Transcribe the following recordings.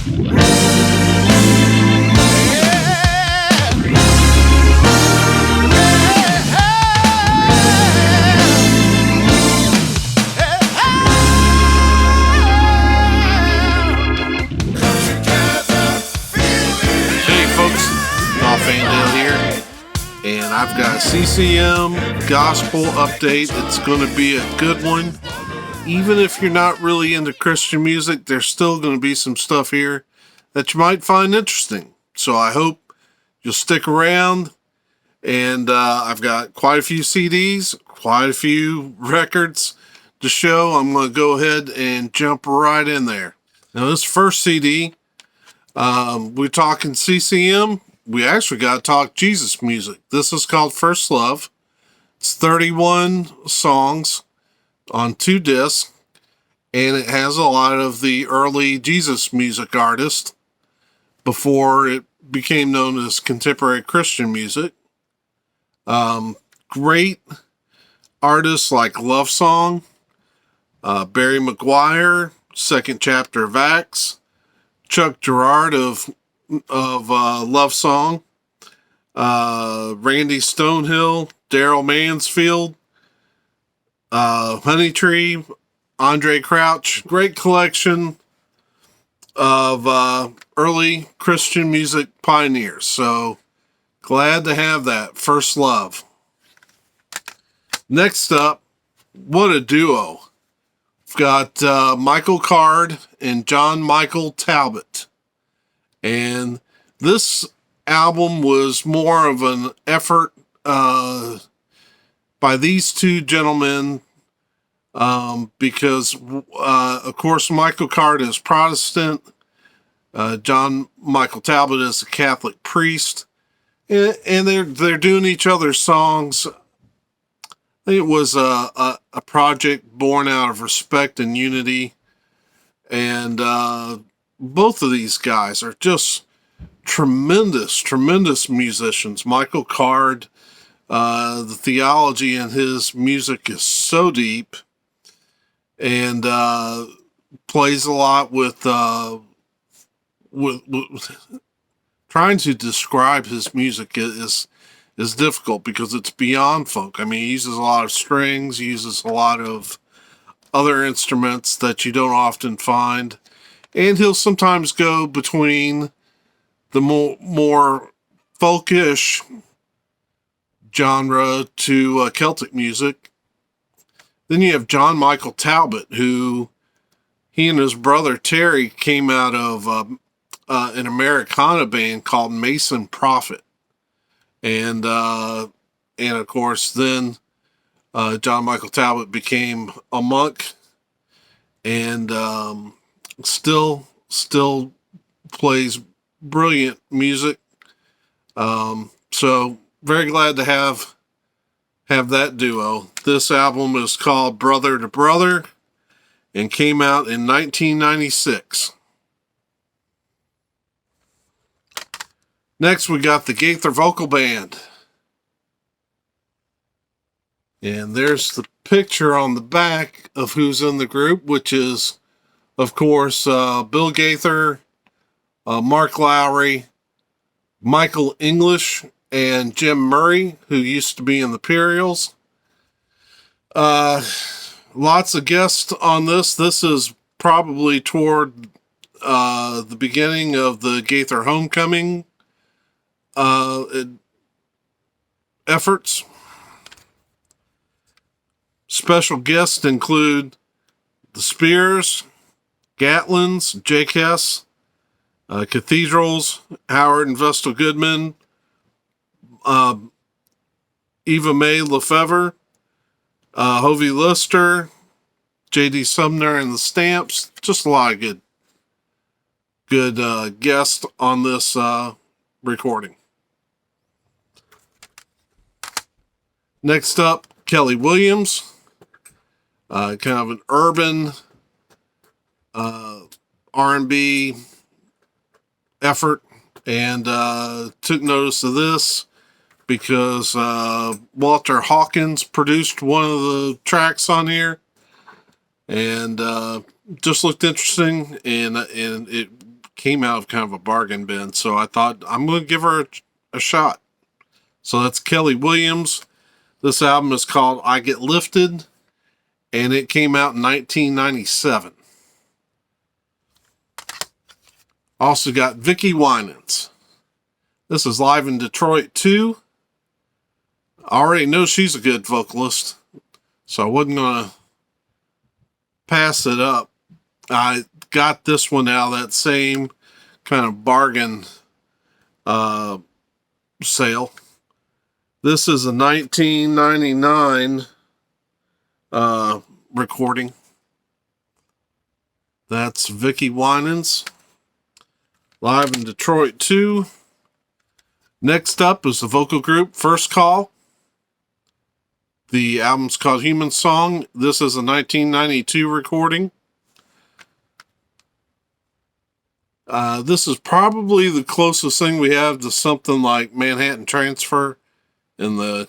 And I've got a CCM gospel update. It's going to be a good one. Even if you're not really into Christian music, there's still going to be some stuff here that you might find interesting. So I hope you'll stick around. And I've got quite a few CDs, quite a few records to show. I'm going to go ahead and jump right in there. Now, this first CD, we're talking CCM. We actually got to talk Jesus music. This is called First Love. It's 31 songs on 2 discs, and it has a lot of the early Jesus music artists before it became known as contemporary Christian music. Great artists like Love Song, Barry McGuire, Second Chapter of Acts, Chuck Girard of Love Song, Randy Stonehill, Darryl Mansfield, Honey Tree, Andre Crouch. Great collection of early Christian music pioneers. So glad to have that. First Love. Next up, what a duo. We've got Michael Card and John Michael Talbot. And this album was more of an effort by these two gentlemen because, of course, Michael Card is Protestant. John Michael Talbot is a Catholic priest. And they're doing each other's songs. I think it was a project born out of respect and unity. And both of these guys are just tremendous musicians. Michael Card, the theology in his music is so deep, and plays a lot with trying to describe his music is difficult because it's beyond folk. I mean, he uses a lot of strings, uses a lot of other instruments that you don't often find. And he'll sometimes go between the more folkish genre to Celtic music. Then you have John Michael Talbot, who he and his brother Terry came out of an Americana band called Mason Prophet. And of course, then John Michael Talbot became a monk and still plays brilliant music. So very glad to have that duo. This album is called Brother to Brother and came out in 1996. Next, we got the Gaither Vocal Band. And there's the picture on the back of who's in the group, which is, of course, Bill Gaither, Mark Lowry, Michael English, and Jim Murray, who used to be in the Imperials. Lots of guests on this. This is probably toward the beginning of the Gaither Homecoming efforts. Special guests include the Spears, Gatlins, Jake Hess, Cathedrals, Howard and Vestal Goodman, Eva Mae Lefevre, Hovey Lister, J.D. Sumner and the Stamps. Just a lot of good guests on this recording. Next up, Kelly Williams. Kind of an urban R&B effort, and took notice of this because Walter Hawkins produced one of the tracks on here, and just looked interesting, and it came out of kind of a bargain bin. So I thought I'm going to give her a shot. So that's Kelly Williams. This album is called I Get Lifted, and it came out in 1997. Also got Vicki Winans. This is live in Detroit too. I already know she's a good vocalist, so I wasn't going to pass it up. I got this one out of that same kind of bargain sale. This is a 1999 recording. That's Vicki Winans, live in Detroit too. Next up is the vocal group First Call. The album's called Human Song. This is a 1992 recording. This is probably the closest thing we have to something like Manhattan Transfer in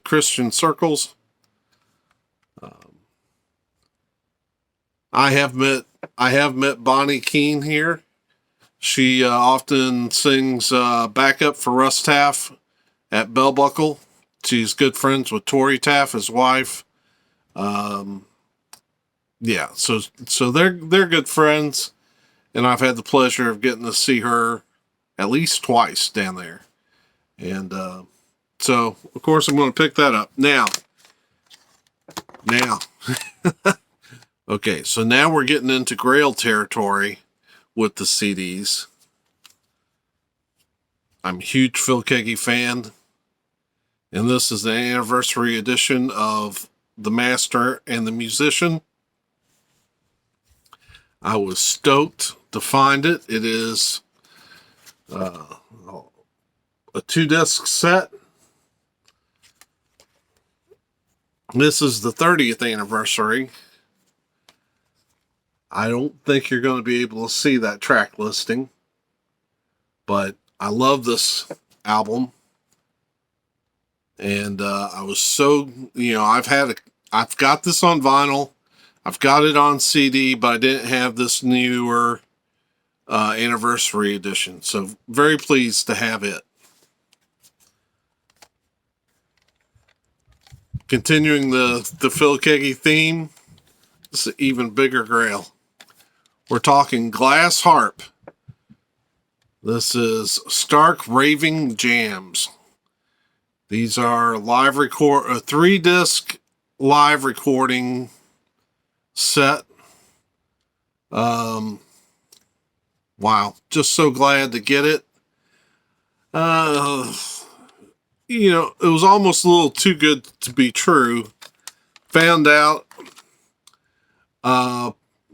Christian circles. I have met Bonnie Keene here. She often sings backup for Russ Taff at Bell Buckle. She's good friends with Tori Taff, his wife. Yeah, so they're good friends, and I've had the pleasure of getting to see her at least twice down there. And so, of course, I'm going to pick that up. Now. Okay, so now we're getting into Grail territory with the CDs. I'm a huge Phil Keaggy fan, and this is the anniversary edition of The Master and the Musician. I was stoked to find it. It is a 2-disc set. This is the 30th anniversary. I don't think you're going to be able to see that track listing, but I love this album. And I was so, I've got this on vinyl. I've got it on CD, but I didn't have this newer anniversary edition. So very pleased to have it. Continuing the Phil Keaggy theme, it's an even bigger Grail. We're talking Glass Harp. This is Stark Raving Jams. These are a 3-disc live recording set. Wow, just so glad to get it. It was almost a little too good to be true. Found out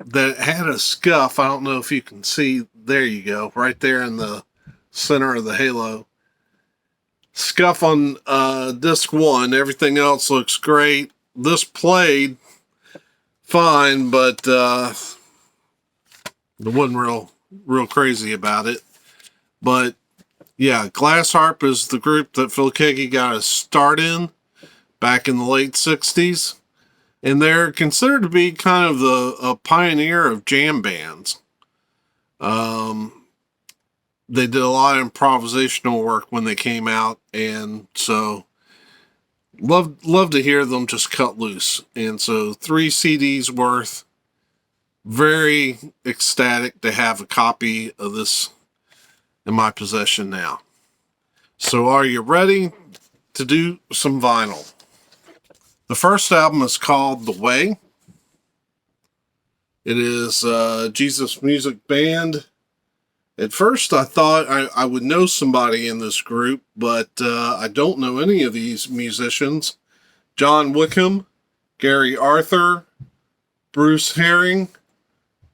that it had a scuff. I don't know if you can see. There you go, right there in the center of the halo. Scuff on disc 1. Everything else looks great. This played fine, but I wasn't real crazy about it. But yeah, Glass Harp is the group that Phil Keaggy got his start in back in the late 60s. And they're considered to be kind of a pioneer of jam bands. They did a lot of improvisational work when they came out, and so love to hear them just cut loose. And so 3 CDs worth. Very ecstatic to have a copy of this in my possession now. So are you ready to do some vinyl? The first album is called The Way. It is Jesus Music Band. At first I thought I would know somebody in this group, but I don't know any of these musicians. John Wickham, Gary Arthur, Bruce Herring,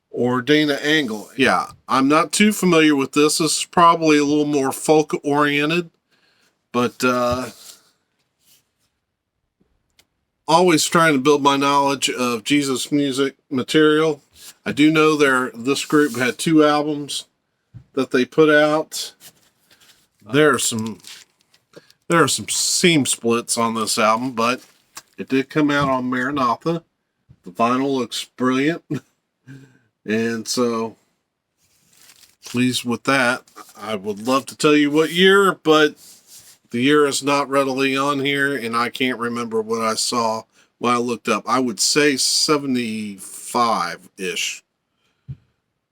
or Dana Angle. Yeah, I'm not too familiar with this. This is probably a little more folk-oriented, but always trying to build my knowledge of Jesus music material. I do know this group had 2 albums that they put out. There are some seam splits on this album, but it did come out on Maranatha. The vinyl looks brilliant. And so pleased with that. I would love to tell you what year, but the year is not readily on here, and I can't remember what I saw when I looked up. I would say 75-ish.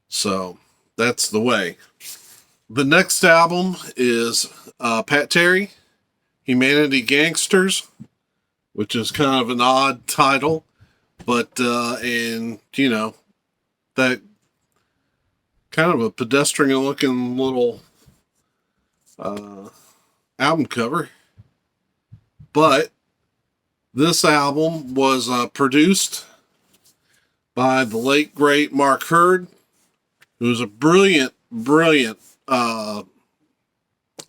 So that's the way. The next album is Pat Terry, Humanity Gangsters, which is kind of an odd title, but and you know, that kind of a pedestrian looking little album cover. But this album was produced by the late great Mark Hurd, who was a brilliant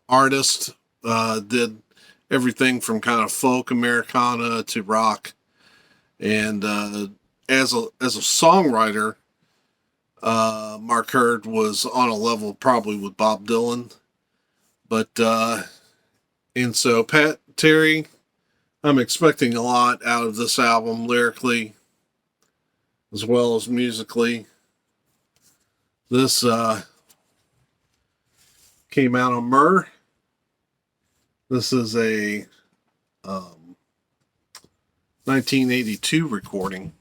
artist. Did everything from kind of folk Americana to rock, and as a songwriter, Mark Hurd was on a level probably with Bob Dylan. But and so Pat Terry, I'm expecting a lot out of this album lyrically as well as musically. This came out on Myrrh. This is a 1982 recording.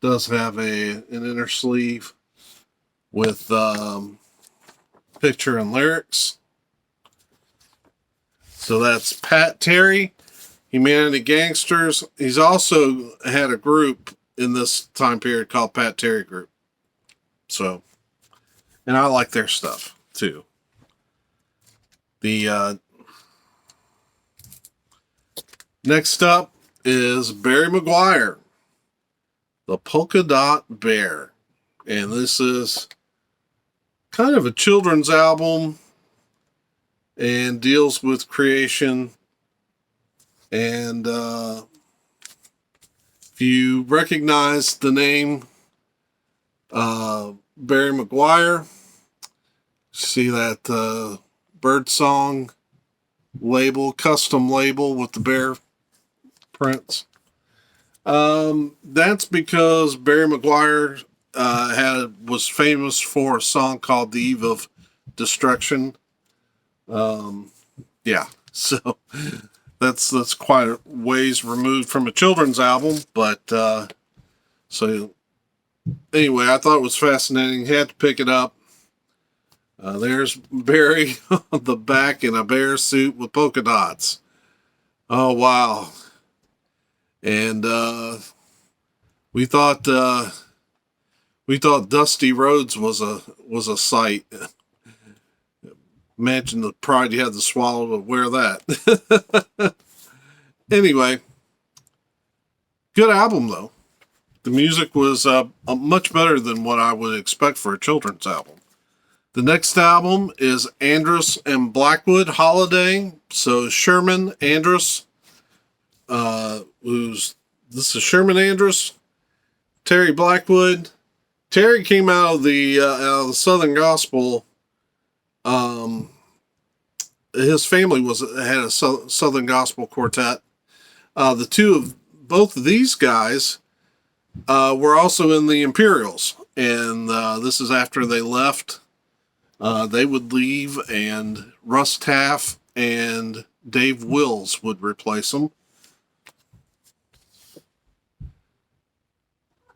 Does have an inner sleeve with picture and lyrics. So that's Pat Terry, Humanity Gangsters. He's also had a group in this time period called Pat Terry Group. So, and I like their stuff too. The next up is Barry McGuire, the Polka Dot Bear. And this is kind of a children's album and deals with creation. And if you recognize the name Barry McGuire, see that Birdsong label, custom label with the bear prints. That's because Barry McGuire was famous for a song called "The Eve of Destruction." Yeah, so that's quite a ways removed from a children's album, but so anyway, I thought it was fascinating. Had to pick it up. There's Barry on the back in a bear suit with polka dots. Oh wow! And we thought Dusty Rhodes was a sight. Imagine the pride you had to swallow to wear that. Anyway, good album though. The music was much better than what I would expect for a children's album. The next album is Andrus and Blackwood Holiday. So Sherman Andrus, this is Sherman Andrus, Terry Blackwood. Terry came out of the Southern Gospel. His family had a Southern Gospel quartet. Both of these guys were also in the Imperials, and this is after they left. They would leave, and Russ Taff and Dave Wills would replace them.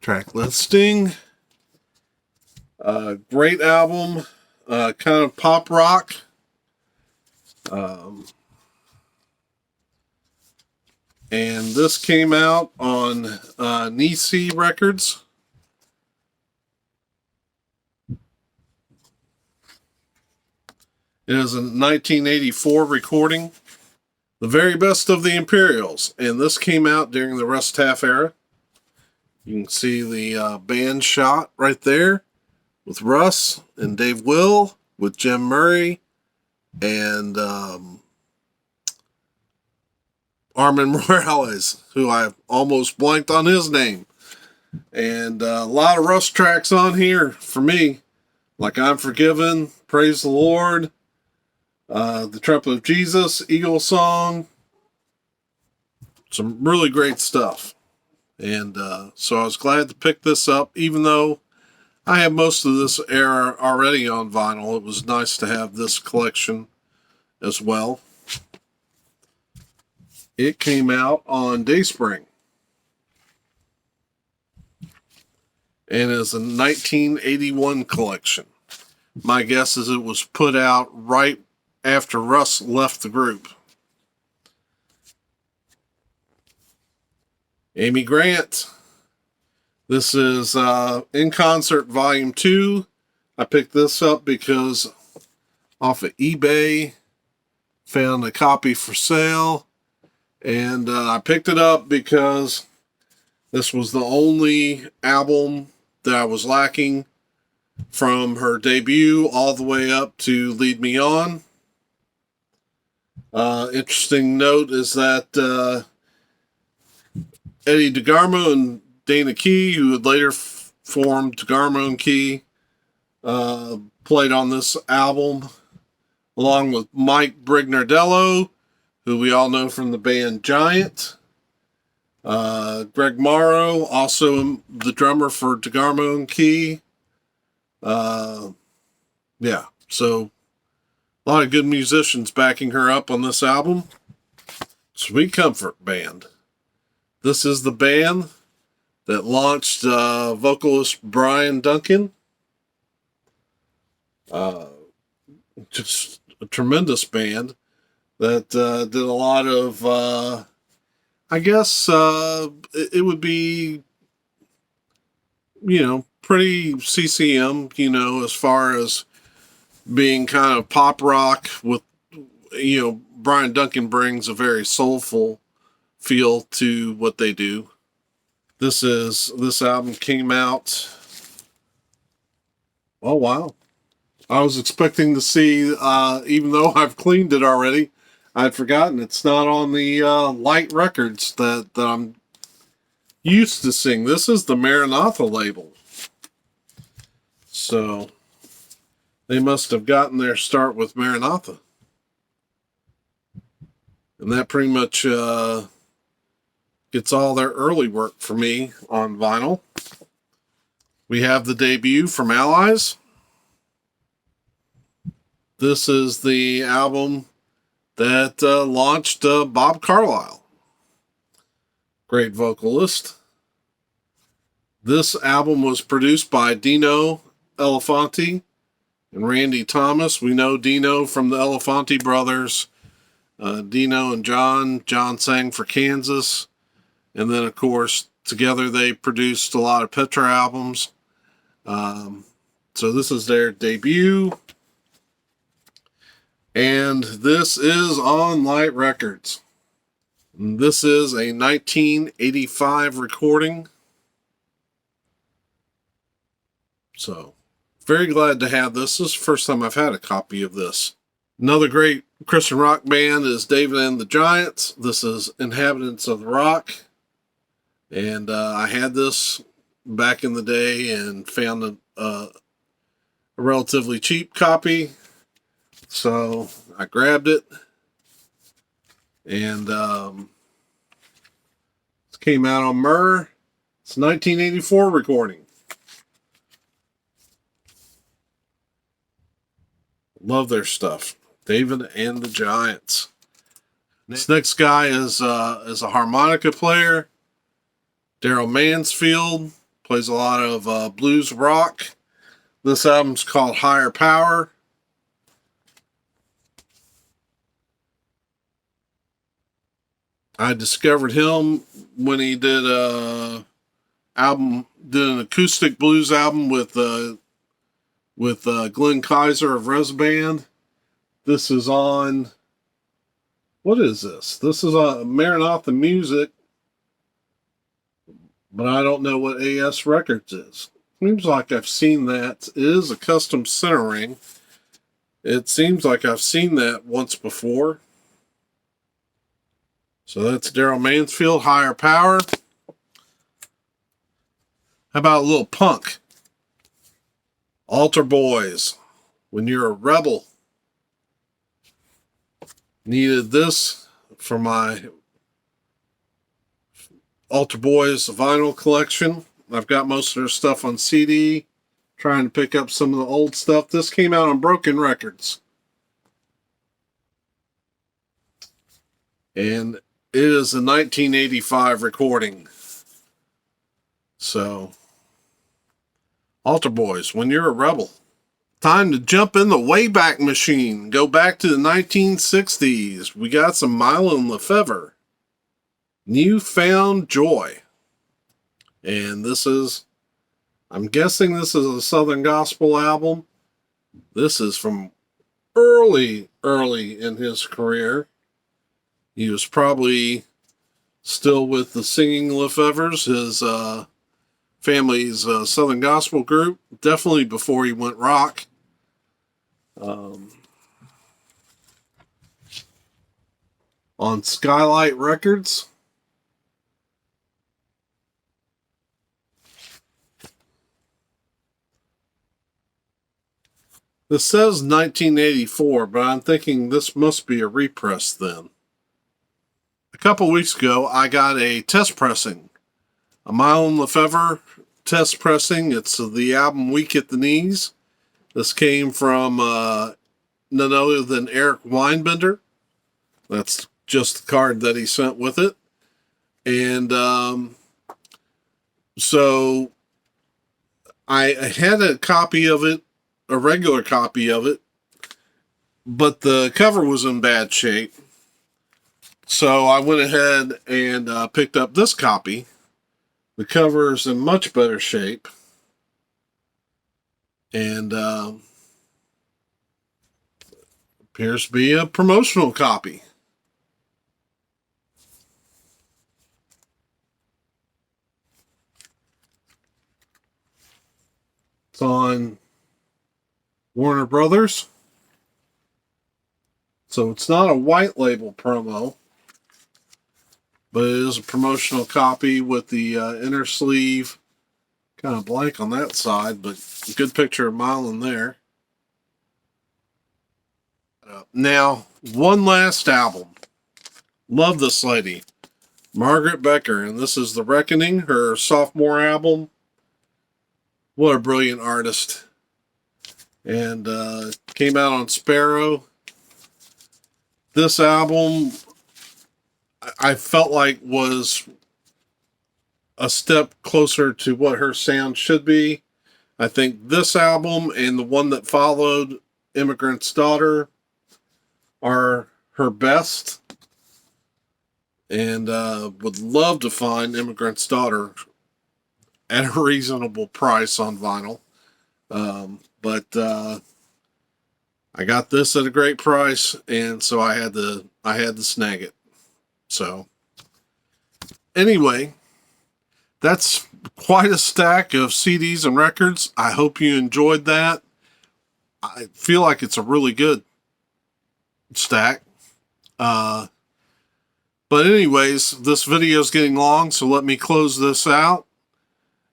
Track listing. Great album. Kind of pop rock. And this came out on Nisi Records. It is a 1984 recording. The very best of the Imperials. And this came out during the Russ Taff era. You can see the band shot right there with Russ and Dave Will, with Jim Murray and Armin Morales, who I almost blanked on his name. And a lot of Russ tracks on here for me, like I'm Forgiven, Praise the Lord, The Trumpet of Jesus, Eagle Song. Some really great stuff. And so I was glad to pick this up, even though I have most of this era already on vinyl. It was nice to have this collection as well. It came out on Dayspring and is a 1981 collection. My guess is it was put out right after Russ left the group. Amy Grant. This is In Concert Volume 2. I picked this up because off of eBay, found a copy for sale, and I picked it up because this was the only album that I was lacking from her debut all the way up to Lead Me On. Interesting note is that Eddie DeGarmo and Dana Key, who would later form DeGarmo and Key, played on this album, along with Mike Brignardello, who we all know from the band Giant. Greg Morrow, also the drummer for DeGarmo and Key. Yeah, so a lot of good musicians backing her up on this album. Sweet Comfort Band. This is the band that launched vocalist Brian Duncan. Just a tremendous band that did a lot of, I guess it would be, pretty CCM, as far as being kind of pop rock with, Brian Duncan brings a very soulful feel to what they do. This album came out. Oh, wow. I was expecting to see, even though I've cleaned it already, I'd forgotten it's not on the light records that I'm used to seeing. This is the Maranatha label. So they must have gotten their start with Maranatha. And that pretty much gets all their early work for me on vinyl. We have the debut from Allies. This is the album that launched Bob Carlyle. Great vocalist. This album was produced by Dino Elefanti and Randy Thomas. We know Dino from the Elefanti brothers. Dino and John. John sang for Kansas. And then, of course, together they produced a lot of Petra albums. So this is their debut. And this is on Light Records. And this is a 1985 recording. So, very glad to have this. This is the first time I've had a copy of this. Another great Christian rock band is David and the Giants. This is Inhabitants of the Rock. And I had this back in the day and found a relatively cheap copy. So I grabbed it. And it came out on Myrrh. It's a 1984 recording. Love their stuff. David and the Giants. This next guy is a harmonica player. Darryl Mansfield plays a lot of blues rock. This album's called Higher Power. I discovered him when he did an acoustic blues album with Glenn Kaiser of Res Band. This is on, what is this? This is on Maranatha Music, but I don't know what AS Records is. Seems like I've seen that. It is a custom centering. It seems like I've seen that once before. So that's Darryl Mansfield, Higher Power. How about a little punk? Altar Boys, When You're a Rebel. Needed this for my Altar Boys vinyl collection. I've got most of their stuff on CD. trying to pick up some of the old stuff. This came out on Broken Records. And it is a 1985 recording. So, Altar Boys, when you're a rebel. Time to jump in the Wayback Machine. Go back to the 1960s. We got some Milo and Lefevre. New Found Joy. And this is, I'm guessing this is a Southern Gospel album. This is from early in his career. He was probably still with the Singing Lefevres, his family's Southern Gospel group. Definitely before he went rock. On Skylight Records. This says 1984, but I'm thinking this must be a repress then. A couple weeks ago, I got a test pressing. A Milo and Lefevre test pressing. It's the album Weak at the Knees. This came from none other than Eric Weinbender. That's just the card that he sent with it. And so I had a copy of it, a regular copy of it, but the cover was in bad shape. So I went ahead and picked up this copy. The cover is in much better shape. And appears to be a promotional copy. It's on Warner Brothers. So it's not a white label promo, but it is a promotional copy with the inner sleeve. Kind of blank on that side, but a good picture of Mylon there. Now, one last album. Love this lady, Margaret Becker, and this is The Reckoning, her sophomore album. What a brilliant artist. And came out on Sparrow. This album, I felt like was a step closer to what her sound should be. I think this album and the one that followed, Immigrant's Daughter, are her best. And would love to find Immigrant's Daughter at a reasonable price on vinyl. But I got this at a great price, and so I had to snag it. So anyway, that's quite a stack of CDs and records. I hope you enjoyed that. I feel like it's a really good stack. But anyways, this video is getting long, so let me close this out.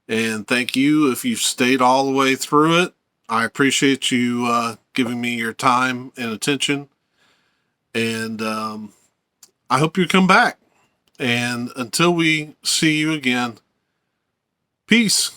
And thank you if you've stayed all the way through it. I appreciate you giving me your time and attention. And I hope you come back. And until we see you again, peace.